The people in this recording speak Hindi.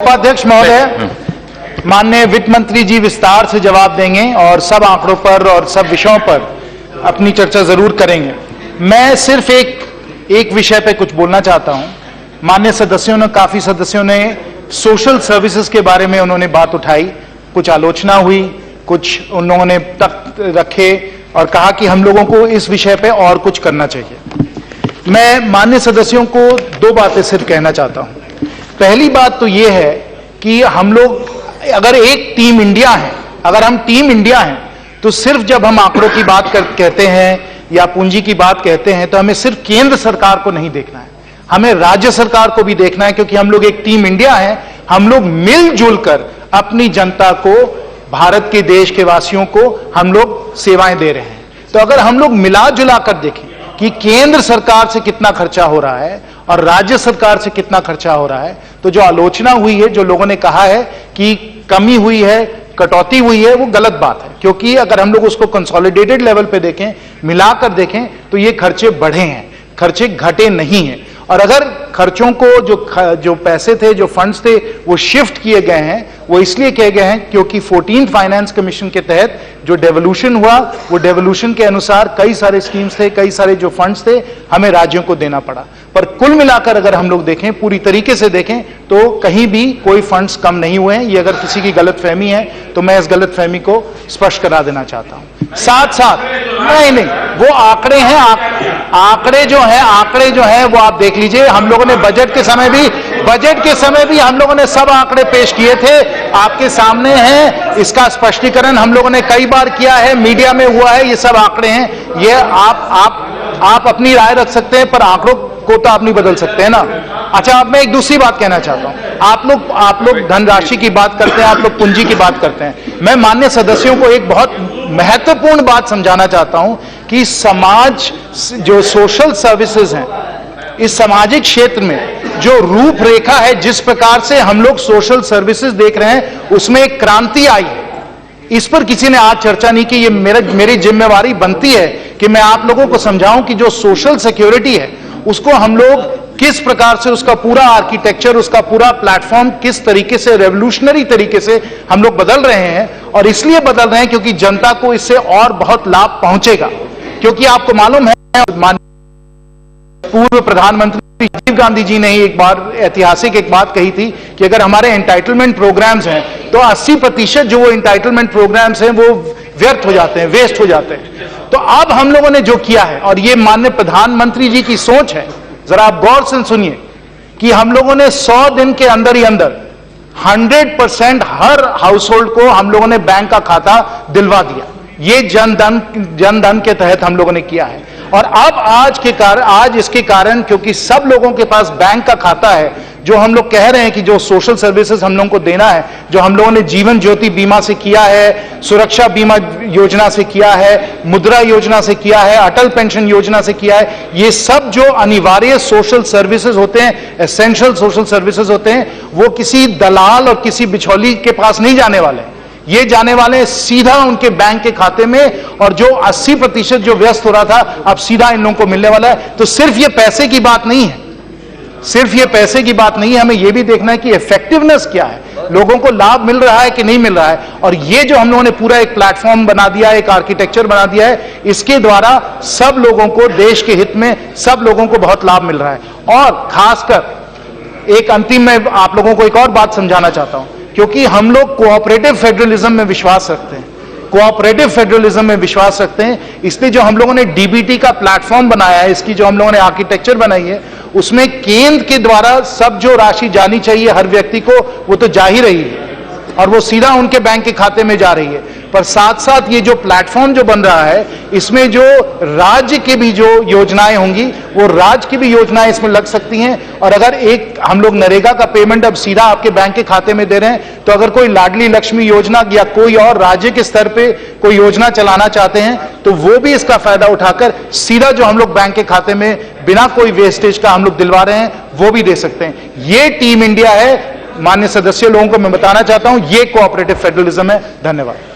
उपाध्यक्ष महोदय, माननीय वित्त मंत्री जी विस्तार से जवाब देंगे और सब आंकड़ों पर और सब विषयों पर अपनी चर्चा जरूर करेंगे। मैं सिर्फ एक विषय पे कुछ बोलना चाहता हूं। माननीय काफी सदस्यों ने सोशल सर्विसेज के बारे में उन्होंने बात उठाई, कुछ आलोचना हुई, कुछ उन्होंने तक रखे और कहा कि हम लोगों को इस विषय पे और कुछ करना चाहिए। मैं माननीय सदस्यों को दो बातें सिर्फ कहना चाहता हूं। पहली बात तो यह है कि हम लोग अगर एक टीम इंडिया है, अगर हम टीम इंडिया हैं, तो सिर्फ जब हम आंकड़ों की बात कहते हैं या पूंजी की बात कहते हैं तो हमें सिर्फ केंद्र सरकार को नहीं देखना है, हमें राज्य सरकार को भी देखना है, क्योंकि हम लोग एक टीम इंडिया है। हम लोग मिलजुल कर अपनी जनता को, भारत के देश के वासियों को हम लोग सेवाएं दे रहे हैं। तो अगर हम लोग मिला जुला कर देखें कि केंद्र सरकार से कितना खर्चा हो रहा है और राज्य सरकार से कितना खर्चा हो रहा है, तो जो आलोचना हुई है, जो लोगों ने कहा है कि कमी हुई है, कटौती हुई है, वो गलत बात है। क्योंकि अगर हम लोग उसको कंसोलिडेटेड लेवल पे देखें, मिलाकर देखें, तो ये खर्चे बढ़े हैं, खर्चे घटे नहीं हैं। और अगर खर्चों को जो पैसे थे, जो फंड्स थे, वो शिफ्ट किए गए हैं, वो इसलिए किए गए हैं क्योंकि 14th फाइनेंस कमीशन के तहत जो डेवोल्यूशन हुआ, वो डेवोल्यूशन के अनुसार कई सारे स्कीम्स थे, कई सारे जो फंड्स थे, हमें राज्यों को देना पड़ा। पर कुल मिलाकर अगर हम लोग देखें, पूरी तरीके से देखें, तो कहीं भी कोई फंड्स कम नहीं हुए हैं। ये अगर किसी की गलतफहमी है तो मैं इस गलतफहमी को स्पष्ट करा देना चाहता हूं। साथ साथ नहीं, वो आंकड़े हैं, आंकड़े जो है वो आप देख लीजिए। हम लोगों ने बजट के समय भी हम लोगों ने सब आंकड़े पेश किए थे, आपके सामने हैं। इसका स्पष्टीकरण हम लोगों ने कई बार किया है, मीडिया में हुआ है, ये सब आंकड़े हैं। ये आप अपनी राय रख सकते हैं, पर आंकड़ों को तो आप नहीं बदल सकते हैं ना। अच्छा, अब मैं एक दूसरी बात कहना चाहता हूं। आप लोग धनराशि की बात करते हैं, आप लोग पूंजी की बात करते हैं। मैं माननीय सदस्यों को एक बहुत महत्वपूर्ण बात समझाना चाहता हूं कि समाज जो सोशल सर्विसेज हैं, इस सामाजिक क्षेत्र में जो रूपरेखा है, जिस प्रकार से हम लोग सोशल सर्विसेज देख रहे हैं, उसमें एक क्रांति आई है। इस पर किसी ने आज चर्चा नहीं की। ये मेरी जिम्मेवारी बनती है कि मैं आप लोगों को समझाऊं कि जो सोशल सिक्योरिटी है, उसको हम लोग किस प्रकार से, उसका पूरा आर्किटेक्चर, उसका पूरा प्लेटफॉर्म किस तरीके से, रेवोल्यूशनरी तरीके से हम लोग बदल रहे हैं। और इसलिए बदल रहे हैं क्योंकि जनता को इससे और बहुत लाभ पहुंचेगा। क्योंकि आपको मालूम है, पूर्व प्रधानमंत्री राजीव गांधी जी ने एक बार ऐतिहासिक एक बात कही थी कि अगर हमारे एंटाइटलमेंट प्रोग्राम्स हैं तो 80% जो वो एंटाइटलमेंट प्रोग्राम्स हैं वो व्यर्थ हो जाते हैं, वेस्ट हो जाते हैं। तो अब हम लोगों ने जो किया है, और ये माननीय प्रधानमंत्री जी की सोच है, जरा आप गौर से सुनिए, कि हम लोगों ने 100 दिन के अंदर ही अंदर 100% हर हाउस होल्ड को हम लोगों ने बैंक का खाता दिलवा दिया। ये जनधन के तहत हम लोगों ने किया है। और अब आज इसके कारण, क्योंकि सब लोगों के पास बैंक का खाता है, जो हम लोग कह रहे हैं कि जो सोशल सर्विसेज हम लोगों को देना है, जो हम लोगों ने जीवन ज्योति बीमा से किया है, सुरक्षा बीमा योजना से किया है, मुद्रा योजना से किया है, अटल पेंशन योजना से किया है, ये सब जो अनिवार्य सोशल सर्विसेज होते हैं, एसेंशियल सोशल सर्विसेज होते हैं, वो किसी दलाल और किसी बिचौली के पास नहीं जाने वाले हैं। ये जाने वाले सीधा उनके बैंक के खाते में, और जो 80% जो व्यस्त हो रहा था, अब सीधा इन लोगों को मिलने वाला है। तो सिर्फ ये पैसे की बात नहीं है, सिर्फ ये पैसे की बात नहीं है, हमें ये भी देखना है कि इफेक्टिवनेस क्या है, लोगों को लाभ मिल रहा है कि नहीं मिल रहा है। और ये जो हम लोगों ने पूरा एक प्लेटफॉर्म बना दिया है, एक आर्किटेक्चर बना दिया है, इसके द्वारा सब लोगों को, देश के हित में सब लोगों को बहुत लाभ मिल रहा है। और खासकर एक अंतिम में आप लोगों को एक और बात समझाना चाहता हूं, क्योंकि हम लोग कोऑपरेटिव फेडरलिज्म में विश्वास रखते हैं, कोऑपरेटिव फेडरलिज्म में विश्वास रखते हैं। इसलिए जो हम लोगों ने डीबीटी का प्लेटफॉर्म बनाया है, इसकी जो हम लोगों ने आर्किटेक्चर बनाई है, उसमें केंद्र के द्वारा सब जो राशि जानी चाहिए हर व्यक्ति को, वो तो जा ही रही है और वो सीधा उनके बैंक के खाते में जा रही है। पर साथ साथ ये जो प्लेटफॉर्म जो बन रहा है, इसमें जो राज्य की भी जो योजनाएं होंगी, वो राज्य की भी योजनाएं इसमें लग सकती हैं। और अगर एक हम लोग नरेगा का पेमेंट अब सीधा आपके बैंक के खाते में दे रहे हैं, तो अगर कोई लाडली लक्ष्मी योजना या कोई और राज्य के स्तर पे कोई योजना चलाना चाहते हैं, तो वो भी इसका फायदा उठाकर सीधा जो हम लोग बैंक के खाते में बिना कोई वेस्टेज का हम लोग दिलवा रहे हैं, वो भी दे सकते हैं। ये टीम इंडिया है। माननीय सदस्य लोगों को मैं बताना चाहता हूं, ये कोऑपरेटिव फेडरलिज्म है। धन्यवाद।